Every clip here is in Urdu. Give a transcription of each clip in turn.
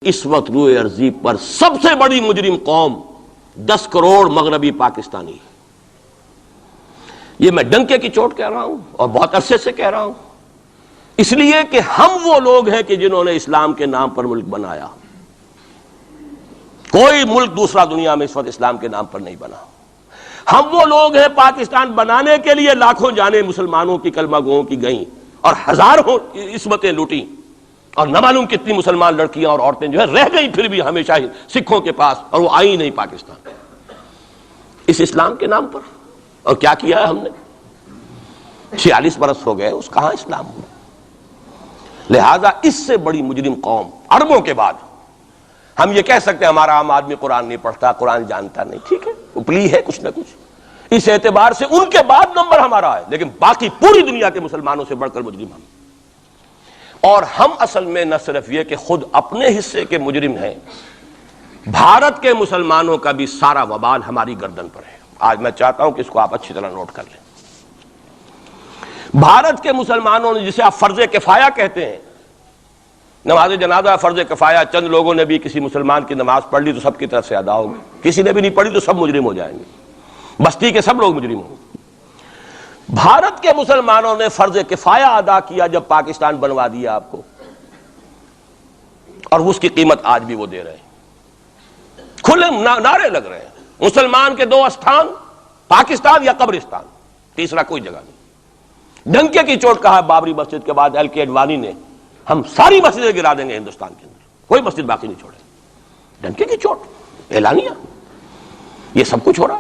اس وقت روئے ارضی پر سب سے بڑی مجرم قوم 10 کروڑ مغربی پاکستانی. یہ میں ڈنکے کی چوٹ کہہ رہا ہوں اور بہت عرصے سے کہہ رہا ہوں، اس لیے کہ ہم وہ لوگ ہیں کہ جنہوں نے اسلام کے نام پر ملک بنایا. کوئی ملک دوسرا دنیا میں اس وقت اسلام کے نام پر نہیں بنا. ہم وہ لوگ ہیں پاکستان بنانے کے لیے لاکھوں جانیں مسلمانوں کی کلمہ گوؤں کی گئیں اور ہزاروں عصمتیں لوٹیں، اور نہ معلوم کتنی مسلمان لڑکیاں اور عورتیں جو ہے رہ گئی پھر بھی ہمیشہ سکھوں کے پاس، اور وہ آئی نہیں پاکستان اس اسلام کے نام پر. اور کیا کیا ہے ہم نے؟ 46 برس ہو گئے، اس کہاں اسلام ہوا. لہذا اس سے بڑی مجرم قوم عربوں کے بعد ہم یہ کہہ سکتے ہیں ہمارا عام آدمی قرآن نہیں پڑھتا، قرآن جانتا نہیں، ٹھیک ہے، اپلی ہے کچھ نہ کچھ، اس اعتبار سے ان کے بعد نمبر ہمارا ہے، لیکن باقی پوری دنیا کے مسلمانوں سے بڑھ کر مجرم ہم. اور ہم اصل میں نہ صرف یہ کہ خود اپنے حصے کے مجرم ہیں، بھارت کے مسلمانوں کا بھی سارا وبال ہماری گردن پر ہے. آج میں چاہتا ہوں کہ اس کو آپ اچھی طرح نوٹ کر لیں. بھارت کے مسلمانوں نے، جسے آپ فرض کفایہ کہتے ہیں، نماز جنازہ فرض کفایہ، چند لوگوں نے بھی کسی مسلمان کی نماز پڑھ لی تو سب کی طرف سے ادا ہوگی، کسی نے بھی نہیں پڑھی تو سب مجرم ہو جائیں گے، بستی کے سب لوگ مجرم ہوں گے. بھارت کے مسلمانوں نے فرض کفایہ ادا کیا جب پاکستان بنوا دیا آپ کو، اور اس کی قیمت آج بھی وہ دے رہے ہیں. کھلے نعرے لگ رہے ہیں، مسلمان کے 2 استھان، پاکستان یا قبرستان، تیسرا کوئی جگہ نہیں. ڈنکے کی چوٹ کہا بابری مسجد کے بعد LK اڈوانی نے، ہم ساری مسجدیں گرا دیں گے ہندوستان کے اندر، کوئی مسجد باقی نہیں چھوڑے. ڈنکے کی چوٹ اعلانیہ، یہ سب کچھ ہو رہا،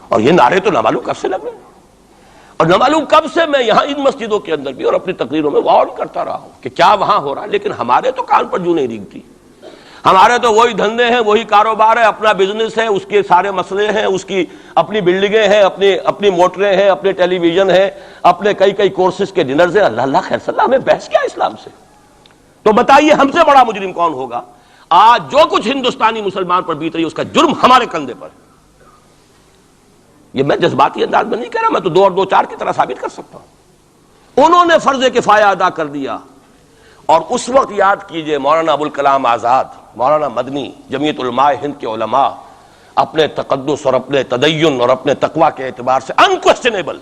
اور یہ نعرے تو نہ معلوم کب سے لگ رہے ہیں، اور نہ معلوم کب سے میں یہاں ان مسجدوں کے اندر بھی اور اپنی تقریروں میں وارن کرتا رہا ہوں کہ کیا وہاں ہو رہا ہے. لیکن ہمارے تو کان پر جوں نہیں ریگتی. ہمارے تو وہی دھندے ہیں، وہی کاروبار ہے، اپنا بزنس ہے، اس کے سارے مسئلے ہیں، اس کی اپنی بلڈنگیں ہیں، اپنی موٹریں ہیں، اپنے ٹیلی ویژن ہیں، اپنے کئی کورسز کے ڈنرز ہیں. اللہ خیر صلی اللہ، ہمیں بحث کیا اسلام سے؟ تو بتائیے ہم سے بڑا مجرم کون ہوگا؟ آج جو کچھ ہندوستانی مسلمان پر بیت رہی ہے اس کا جرم ہمارے کندھے پر. یہ میں جذباتی انداز میں نہیں کہہ رہا، میں تو 2 اور 2 4 کی طرح ثابت کر سکتا ہوں. انہوں نے فرض کفایہ ادا کر دیا، اور اس وقت یاد کیجئے مولانا ابوالکلام آزاد، مولانا مدنی، جمعیت علماء ہند کے علماء اپنے تقدس اور اپنے تدین اور اپنے تقوی کے اعتبار سے انکویسچنیبل،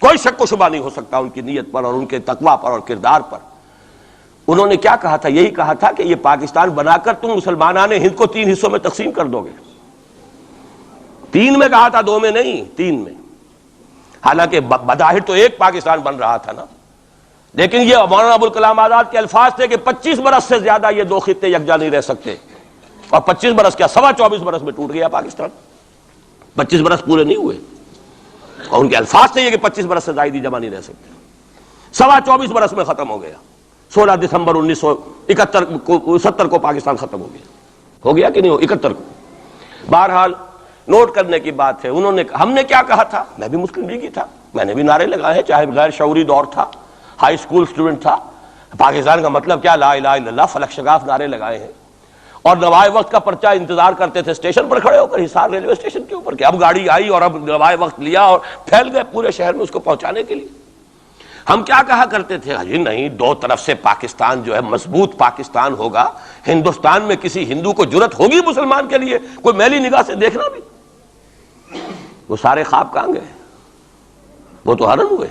کوئی شک و شبہ نہیں ہو سکتا ان کی نیت پر اور ان کے تقوی پر اور کردار پر. انہوں نے کیا کہا تھا؟ یہی کہا تھا کہ یہ پاکستان بنا کر تم مسلمانان ہند کو 3 حصوں میں تقسیم کر دو گے. 3 میں کہا تھا، 2 میں نہیں، 3 میں. حالانکہ بظاہر تو ایک پاکستان بن رہا تھا نا، لیکن یہ مولانا ابوالکلام آزاد کے الفاظ تھے کہ 25 برس سے زیادہ یہ 2 خطے یکجا نہیں رہ سکتے. اور 25 برس کیا، 24.25 برس میں ٹوٹ گیا پاکستان. 25 برس پورے نہیں ہوئے، اور ان کے الفاظ تھے یہ کہ 25 برس سے زائد جمع نہیں رہ سکتے. 24.25 برس میں ختم ہو گیا. 16 دسمبر 1970 کو پاکستان ختم ہو گیا. ہو گیا کہ نہیں ہو؟ 71 کو. بہرحال نوٹ کرنے کی بات ہے. انہوں نے، ہم نے کیا کہا تھا؟ میں بھی مسلم لیگی تھا، میں نے بھی نعرے لگائے ہیں، چاہے غیر شعوری دور تھا، ہائی اسکول اسٹوڈنٹ تھا. پاکستان کا مطلب کیا، لا الہ الا اللہ، فلک شگاف نعرے لگائے ہیں. اور نوائے وقت کا پرچہ انتظار کرتے تھے اسٹیشن پر کھڑے ہو کر، حصار ریلوے اسٹیشن کے اوپر، کہ اب گاڑی آئی اور اب نوائے وقت لیا، اور پھیل گئے پورے شہر میں اس کو پہنچانے کے لیے. ہم کیا کہا کرتے تھے؟ جی نہیں، 2 طرف سے پاکستان جو ہے مضبوط پاکستان ہوگا. ہندوستان میں کسی ہندو کو جرت ہوگی مسلمان کے لیے کوئی میلی نگاہ سے دیکھنا بھی؟ وہ سارے خواب کہاں گئے؟ وہ تو حرم ہوئے.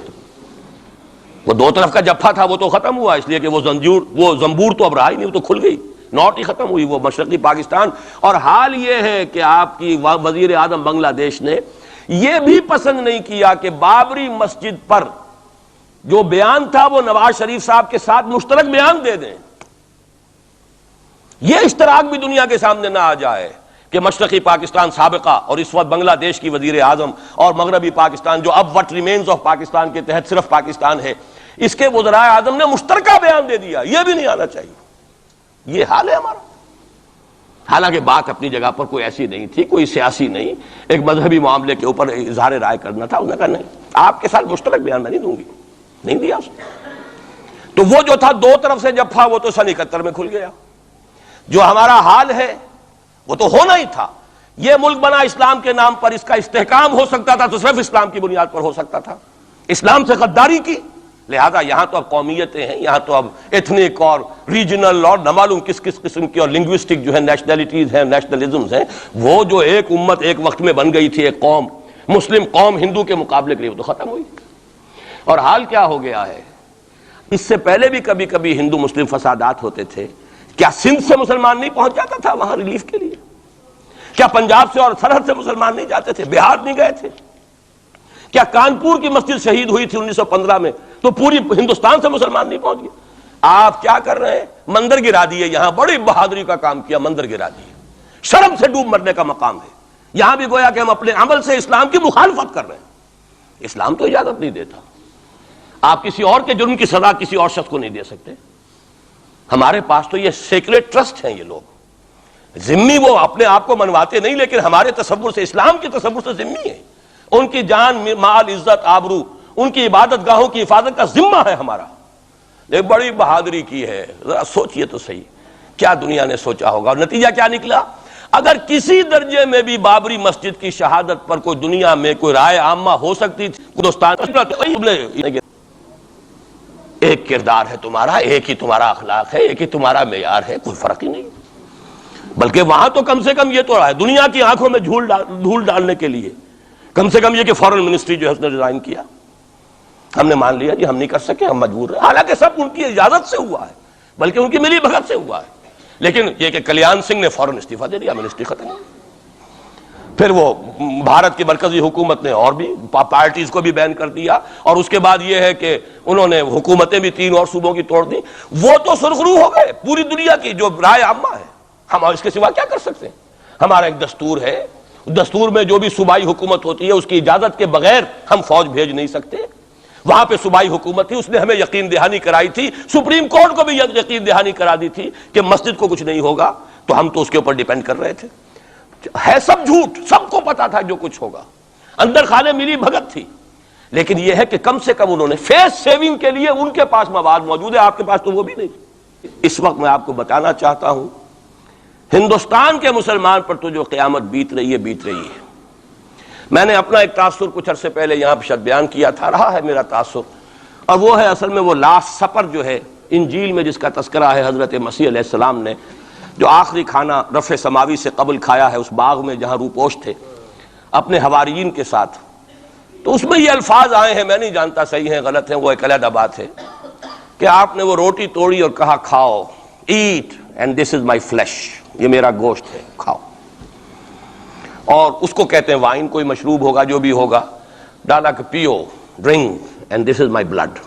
وہ 2 طرف کا جفا تھا وہ تو ختم ہوا، اس لیے کہ وہ زنبور تو اب رہا ہی نہیں، وہ تو کھل گئی، نوٹ ہی ختم ہوئی وہ مشرقی پاکستان. اور حال یہ ہے کہ آپ کی وزیر اعظم بنگلہ دیش نے یہ بھی پسند نہیں کیا کہ بابری مسجد پر جو بیان تھا وہ نواز شریف صاحب کے ساتھ مشترک بیان دے دیں. یہ اشتراک بھی دنیا کے سامنے نہ آ جائے کہ مشرقی پاکستان سابقہ اور اس وقت بنگلہ دیش کی وزیر اعظم، اور مغربی پاکستان جو اب وٹ ریمینز آف پاکستان کے تحت صرف پاکستان ہے، اس کے وزرائے اعظم نے مشترکہ بیان دے دیا. یہ بھی نہیں آنا چاہیے. یہ حال ہے ہمارا. حالانکہ بات اپنی جگہ پر کوئی ایسی نہیں تھی، کوئی سیاسی نہیں، ایک مذہبی معاملے کے اوپر اظہار رائے کرنا تھا. انہوں نے کہا نہیں، آپ کے ساتھ مشترک بیان میں نہیں دوں گی. نہیں دیا اس نے. تو وہ جو تھا 2 طرف سے جفا، وہ تو سن 71 میں کھل گیا. جو ہمارا حال ہے وہ تو ہونا ہی تھا. یہ ملک بنا اسلام کے نام پر، اس کا استحکام ہو سکتا تھا تو صرف اسلام کی بنیاد پر ہو سکتا تھا. اسلام سے غداری کی لہذا یہاں تو اب قومیتیں ہیں، یہاں تو اب ایتھنک اور ریجنل اور نہ معلوم کس کس قسم کی اور لنگوسٹک جو ہے نیشنلٹیز ہیں، نیشنلزمز ہیں، وہ جو ایک امت ایک وقت میں بن گئی تھی، ایک قوم مسلم قوم ہندو کے مقابلے کے لیے، وہ تو ختم ہوئی۔ اور حال کیا ہو گیا ہے، اس سے پہلے بھی کبھی کبھی ہندو مسلم فسادات ہوتے تھے، کیا سندھ سے مسلمان نہیں پہنچ جاتا تھا وہاں ریلیف کے لیے؟ کیا پنجاب سے اور سرحد سے مسلمان نہیں جاتے تھے؟ بہار نہیں گئے تھے؟ کیا کانپور کی مسجد شہید ہوئی تھی 1915 میں تو پوری ہندوستان سے مسلمان نہیں پہنچ گئے؟ آپ کیا کر رہے ہیں؟ مندر گرا دیے، یہاں بڑی بہادری کا کام کیا، مندر گرا دیے، شرم سے ڈوب مرنے کا مقام ہے۔ یہاں بھی گویا کہ ہم اپنے عمل سے اسلام کی مخالفت کر رہے ہیں۔ اسلام تو اجازت نہیں دیتا، آپ کسی اور کے جرم کی سزا کسی اور شخص کو نہیں دے سکتے۔ ہمارے پاس تو یہ سیکریٹ ٹرسٹ ہیں، یہ لوگ ذمہ وہ اپنے آپ کو منواتے نہیں، لیکن ہمارے تصور سے، اسلام کے تصور سے ذمہ ہیں۔ ان کی جان، مال، عزت، آبرو، ان کی عبادت گاہوں کی حفاظت کا ذمہ ہے ہمارا۔ ایک بڑی بہادری کی ہے، ذرا سوچئے تو صحیح کیا دنیا نے سوچا ہوگا، اور نتیجہ کیا نکلا؟ اگر کسی درجے میں بھی بابری مسجد کی شہادت پر کوئی دنیا میں کوئی رائے عامہ ہو سکتی تھی، ایک کردار ہے تمہارا، ایک ہی تمہارا اخلاق ہے، ایک ہی تمہارا معیار ہے، کوئی فرق ہی نہیں۔ بلکہ وہاں تو کم سے کم یہ تو رہا ہے، دنیا کی آنکھوں میں دھول ڈالنے کے لیے کم سے کم یہ کہ فورن منسٹری جو ہے اس نے ریزائن کیا، ہم نے مان لیا جی ہم نہیں کر سکے، ہم مجبور ہیں، حالانکہ سب ان کی اجازت سے ہوا ہے، بلکہ ان کی ملی بھگت سے ہوا ہے۔ لیکن یہ کہ کلیان سنگھ نے فوراً استعفیٰ دے دیا، منسٹری ختم ہو۔ پھر وہ بھارت کی مرکزی حکومت نے اور بھی پارٹیز کو بھی بین کر دیا، اور اس کے بعد یہ ہے کہ انہوں نے حکومتیں بھی 3 اور صوبوں کی توڑ دی۔ وہ تو سرخرو ہو گئے پوری دنیا کی جو رائے عامہ ہے، ہم اس کے سوا کیا کر سکتے ہیں؟ ہمارا ایک دستور ہے، دستور میں جو بھی صوبائی حکومت ہوتی ہے اس کی اجازت کے بغیر ہم فوج بھیج نہیں سکتے۔ وہاں پہ صوبائی حکومت تھی، اس نے ہمیں یقین دہانی کرائی تھی، سپریم کورٹ کو بھی یقین دہانی کرا دی تھی کہ مسجد کو کچھ نہیں ہوگا، تو ہم تو اس کے اوپر ڈیپینڈ کر رہے تھے۔ ہے سب جھوٹ، سب کو پتا تھا جو کچھ ہوگا، اندر خانے ملی بھگت تھی، لیکن یہ ہے کہ کم سے کم انہوں نے فیس سیونگ کے لیے ان کے پاس مواد موجود ہے، آپ کے پاس تو وہ بھی نہیں۔ اس وقت میں آپ کو بتانا چاہتا ہوں، ہندوستان کے مسلمان پر تو جو قیامت بیت رہی ہے بیت رہی ہے۔ میں نے اپنا ایک تاثر کچھ عرصے پہلے یہاں پہ بیان کیا تھا، رہا ہے میرا تاثر، اور وہ ہے اصل میں وہ لاسٹ سپر جو ہے انجیل میں جس کا تذکرہ ہے حضرت مسیح علیہ السلام نے جو آخری کھانا رفع سماوی سے قبل کھایا ہے اس باغ میں جہاں روپوش تھے اپنے حواریین کے ساتھ۔ تو اس میں یہ الفاظ آئے ہیں، میں نہیں جانتا صحیح ہیں غلط ہیں، وہ ایک علیحدہ بات ہے، کہ آپ نے وہ روٹی توڑی اور کہا کھاؤ، eat and this is my flesh, یہ میرا گوشت ہے، کھاؤ۔ اور اس کو کہتے ہیں وائن، کوئی مشروب ہوگا جو بھی ہوگا، ڈالا کہ پیو، drink and this is my blood.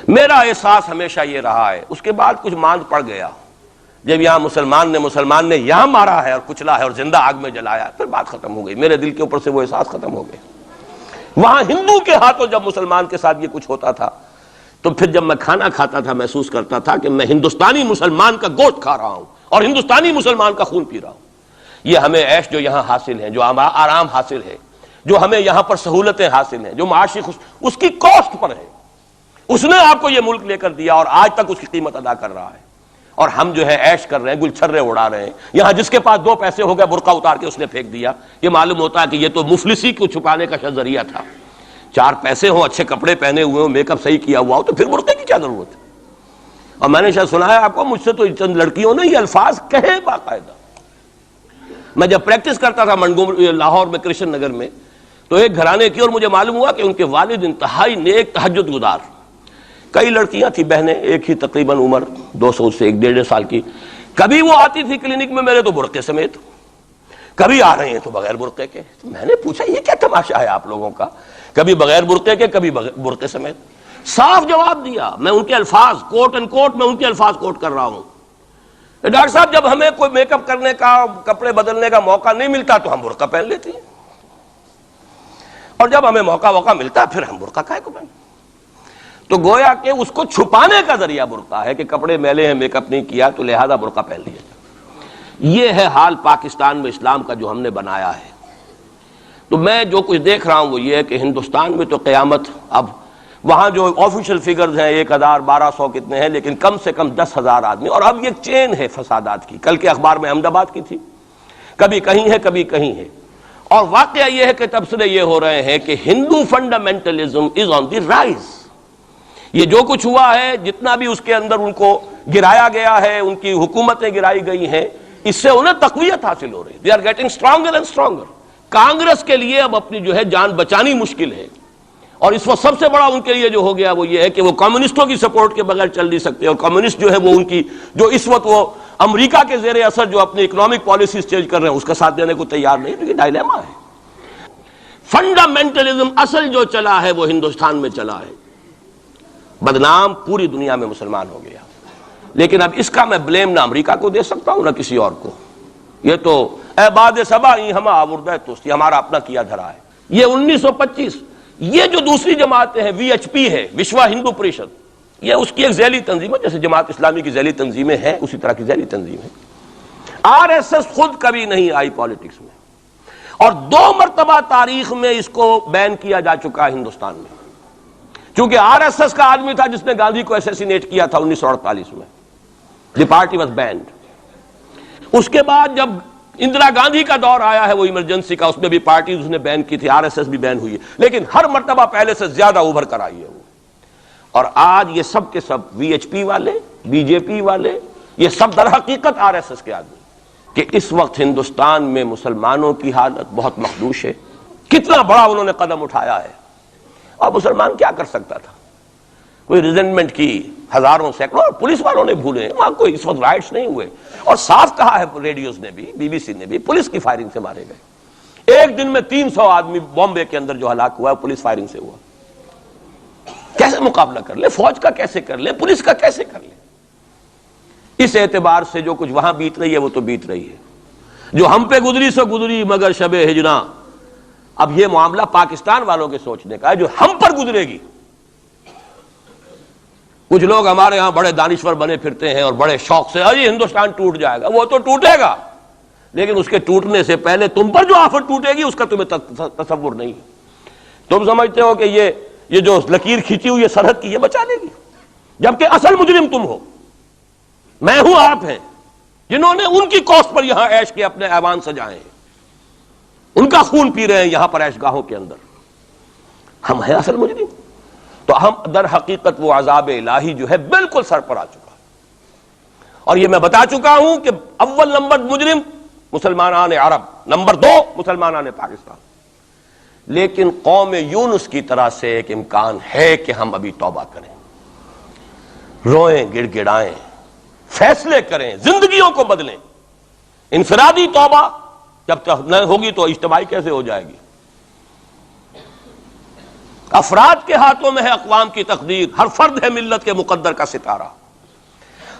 میرا احساس ہمیشہ یہ رہا ہے، اس کے بعد کچھ ماند پڑ گیا، جب یہاں مسلمان نے یہاں مارا ہے اور کچلا ہے اور زندہ آگ میں جلایا، پھر بات ختم ہو گئی، میرے دل کے اوپر سے وہ احساس ختم ہو گئے۔ وہاں ہندو کے ہاتھوں جب مسلمان کے ساتھ یہ کچھ ہوتا تھا تو پھر جب میں کھانا کھاتا تھا محسوس کرتا تھا کہ میں ہندوستانی مسلمان کا گوشت کھا رہا ہوں اور ہندوستانی مسلمان کا خون پی رہا ہوں۔ یہ ہمیں عیش جو یہاں حاصل ہیں، جو آرام حاصل ہے، جو ہمیں یہاں پر سہولتیں حاصل ہیں، جو معاشی اس کی کاسٹ پر ہے، اس نے آپ کو یہ ملک لے کر دیا اور آج تک اس کی قیمت ادا کر رہا ہے، اور ہم جو ہے عیش کر رہے ہیں، گل چھرے اڑا رہے ہیں۔ یہاں جس کے پاس 2 پیسے ہو گئے برقع اتار کے اس نے پھینک دیا، یہ معلوم ہوتا ہے کہ یہ تو مفلسی کو چھپانے کا ذریعہ تھا۔ 4 پیسے ہوں، اچھے کپڑے پہنے ہوئے ہوں، میک اپ صحیح کیا ہوا ہو، تو پھر برقعے کی کیا ضرورت ہے؟ اور میں نے شاید سنا ہے آپ کو، مجھ سے تو چند لڑکیوں نے یہ الفاظ کہے باقاعدہ۔ میں جب پریکٹس کرتا تھا لاہور میں کرشن نگر میں، تو ایک گھرانے کی، اور مجھے معلوم ہوا کہ ان کے والد انتہائی نیک تہجد گزار، کئی لڑکیاں تھیں بہنیں، ایک ہی تقریباً عمر 200 سے 1.5 سال کی، کبھی وہ آتی تھی کلینک میں میرے تو برقعے سمیت، کبھی آ رہے ہیں تو بغیر برقعے کے۔ تو میں نے پوچھا یہ کیا تماشا ہے آپ لوگوں کا، کبھی بغیر برقعے کے کبھی برقعے سمیت؟ صاف جواب دیا، میں ان کے الفاظ کوٹ اینڈ کوٹ میں ان کے الفاظ کوٹ کر رہا ہوں، ڈاکٹر صاحب جب ہمیں کوئی میک اپ کرنے کا، کپڑے بدلنے کا موقع نہیں ملتا تو ہم برقع پہن لیتے ہیں، اور جب ہمیں موقع ملتا پھر ہم برقع کائے کو پہن۔ تو گویا کہ اس کو چھپانے کا ذریعہ برقع ہے کہ کپڑے میلے ہیں، میک اپ نہیں کیا تو لہذا برقع پہن لیا جائے۔ یہ ہے حال پاکستان میں اسلام کا جو ہم نے بنایا ہے۔ تو میں جو کچھ دیکھ رہا ہوں وہ یہ ہے کہ ہندوستان میں تو قیامت، اب وہاں جو آفیشیل فگرز ہیں 1000 1200 کتنے ہیں، لیکن کم سے کم 10,000 آدمی، اور اب یہ چین ہے فسادات کی۔ کل کے اخبار میں احمد آباد کی تھی، کبھی کہیں ہے کبھی کہیں ہے، اور واقعہ یہ ہے کہ تبصرے یہ ہو رہے ہیں کہ ہندو فنڈامنٹلزم از آن دی رائز۔ یہ جو کچھ ہوا ہے، جتنا بھی اس کے اندر ان کو گرایا گیا ہے، ان کی حکومتیں گرائی گئی ہیں، اس سے انہیں تقویت حاصل ہو رہی ہے. They are getting stronger and stronger. Congress کے لیے اب اپنی جو ہے جان بچانی مشکل ہے، اور اس وقت سب سے بڑا ان کے لیے جو ہو گیا وہ یہ ہے کہ وہ کمیونسٹوں کی سپورٹ کے بغیر چل نہیں سکتے، اور کمیونسٹ جو ہے وہ ان کی جو اس وقت وہ امریکہ کے زیر اثر جو اپنی اکنامک پالیسیز چینج کر رہے ہیں اس کا ساتھ دینے کو تیار نہیں. تو یہ ڈائلیما ہے. فنڈامنٹلزم اصل جو چلا ہے وہ ہندوستان میں چلا ہے، بدنام پوری دنیا میں مسلمان ہو گیا. لیکن اب اس کا میں بلیم نہ امریکہ کو دے سکتا ہوں نہ کسی اور کو. یہ تو اے باد سبا ہم آوردہ توستی، ہمارا اپنا کیا دھرا ہے. یہ 1925 یہ جو دوسری جماعتیں ہیں، وی ایچ پی ہے، وشوا ہندو پریشد، یہ اس کی ایک ذیلی تنظیم ہے، جیسے جماعت اسلامی کی ذیلی تنظیمیں ہیں اسی طرح کی ذیلی تنظیم ہے. آر ایس ایس خود کبھی نہیں آئی پالیٹکس میں، اور 2 مرتبہ تاریخ میں اس کو بین کیا جا چکا ہے ہندوستان میں. چونکہ آر ایس ایس کا آدمی تھا جس نے گاندھی کو ایسیسینیٹ کیا تھا 1948 میں. دی پارٹی واز بینڈ. اس کے بعد جب اندرا گاندھی کا دور آیا ہے وہ ایمرجنسی کا، اس میں بھی پارٹیز اس نے بین کی تھی، آر ایس ایس بھی بین ہوئی ہے، لیکن ہر مرتبہ پہلے سے زیادہ ابھر کر آئی ہے وہ. اور آج یہ سب کے سب وی ایچ پی والے، بی جے پی والے، یہ سب در حقیقت آر ایس ایس کے آدمی. کہ اس وقت ہندوستان میں مسلمانوں کی حالت بہت مخدوش ہے. کتنا بڑا انہوں نے قدم اٹھایا ہے، اور مسلمان کیا کر سکتا تھا؟ کوئی ریزنٹمنٹ کی ہزاروں سینکڑوں، اور پولیس والوں نے بھولے، وہاں کوئی اس وقت رائٹس نہیں ہوئے. اور صاف کہا ہے ریڈیوز نے بھی، بی بی سی نے بھی، پولیس کی فائرنگ سے مارے گئے. ایک دن میں 300 آدمی بامبے کے اندر جو ہلاک ہوا ہے پولیس فائرنگ سے ہوا. کیسے مقابلہ کر لیں؟ فوج کا کیسے کر لیں؟ پولیس کا کیسے کر لیں؟ اس اعتبار سے جو کچھ وہاں بیت رہی ہے وہ تو بیت رہی ہے. جو ہم پہ گزری سو گزری مگر شب ہجراں. اب یہ معاملہ پاکستان والوں کے سوچنے کا ہے جو ہم پر گزرے گی. کچھ لوگ ہمارے ہاں بڑے دانشور بنے پھرتے ہیں اور بڑے شوق سے ارے ہندوستان ٹوٹ جائے گا. وہ تو ٹوٹے گا، لیکن اس کے ٹوٹنے سے پہلے تم پر جو آفت ٹوٹے گی اس کا تمہیں تصور نہیں. تم سمجھتے ہو کہ یہ جو لکیر کھینچی ہوئی سرحد کی یہ بچا لے گی، جبکہ اصل مجرم تم ہو، میں ہوں، آپ ہیں، جنہوں نے ان کی کوسٹ پر یہاں عیش کے اپنے ایوان سجائے ہیں، ان کا خون پی رہے ہیں یہاں پر عیش گاہوں کے اندر. ہم ہیں اصل مجرم. تو ہم در حقیقت وہ عذاب الہی جو ہے بالکل سر پر آ چکا. اور یہ میں بتا چکا ہوں کہ اول نمبر مجرم مسلمانان عرب، نمبر 2 مسلمانان پاکستان. لیکن قوم یونس کی طرح سے ایک امکان ہے کہ ہم ابھی توبہ کریں، روئیں، گڑ گڑائیں، فیصلے کریں، زندگیوں کو بدلیں. انفرادی توبہ جب تک نہ ہوگی تو اجتماعی کیسے ہو جائے گی؟ افراد کے ہاتھوں میں ہے اقوام کی تقدیر، ہر فرد ہے ملت کے مقدر کا ستارہ.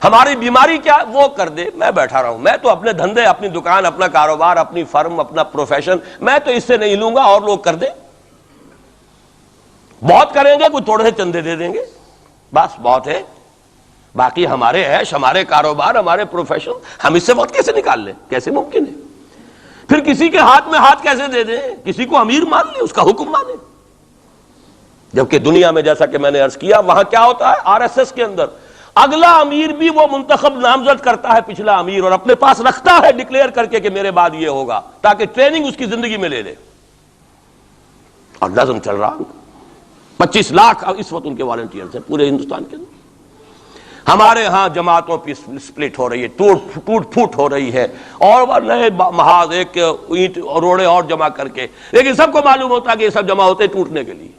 ہماری بیماری کیا وہ کر دے، میں بیٹھا رہا ہوں، میں تو اپنے دھندے، اپنی دکان، اپنا کاروبار، اپنی فرم، اپنا پروفیشن، میں تو اس سے نہیں لوں گا، اور لوگ کر دیں. بہت کریں گے، کوئی تھوڑے سے چندے دے دیں گے، بس بہت ہے. باقی ہمارے عیش، ہمارے کاروبار، ہمارے پروفیشن، ہم اس سے وقت کیسے نکال لیں؟ کیسے ممکن ہے؟ پھر کسی کے ہاتھ میں ہاتھ کیسے دے دیں؟ کسی کو امیر مان لیں، اس کا حکم مانیں. جبکہ دنیا میں جیسا کہ میں نے عرض کیا وہاں کیا ہوتا ہے، آر ایس ایس کے اندر اگلا امیر بھی وہ منتخب نامزد کرتا ہے پچھلا امیر، اور اپنے پاس رکھتا ہے ڈکلیئر کر کے کہ میرے بعد یہ ہوگا، تاکہ ٹریننگ اس کی زندگی میں لے لے. اور نظم چل رہا 25 لاکھ اس وقت ان کے والنٹیئرز ہیں پورے ہندوستان کے اندر. ہمارے ہاں جماعتوں کی سپلٹ ہو رہی ہے، ٹوٹ پھوٹ ہو رہی ہے، اور نئے محاذ ایک اینٹ روڑے اور جمع کر کے، لیکن سب کو معلوم ہوتا ہے کہ یہ سب جمع ہوتے ٹوٹنے کے لیے.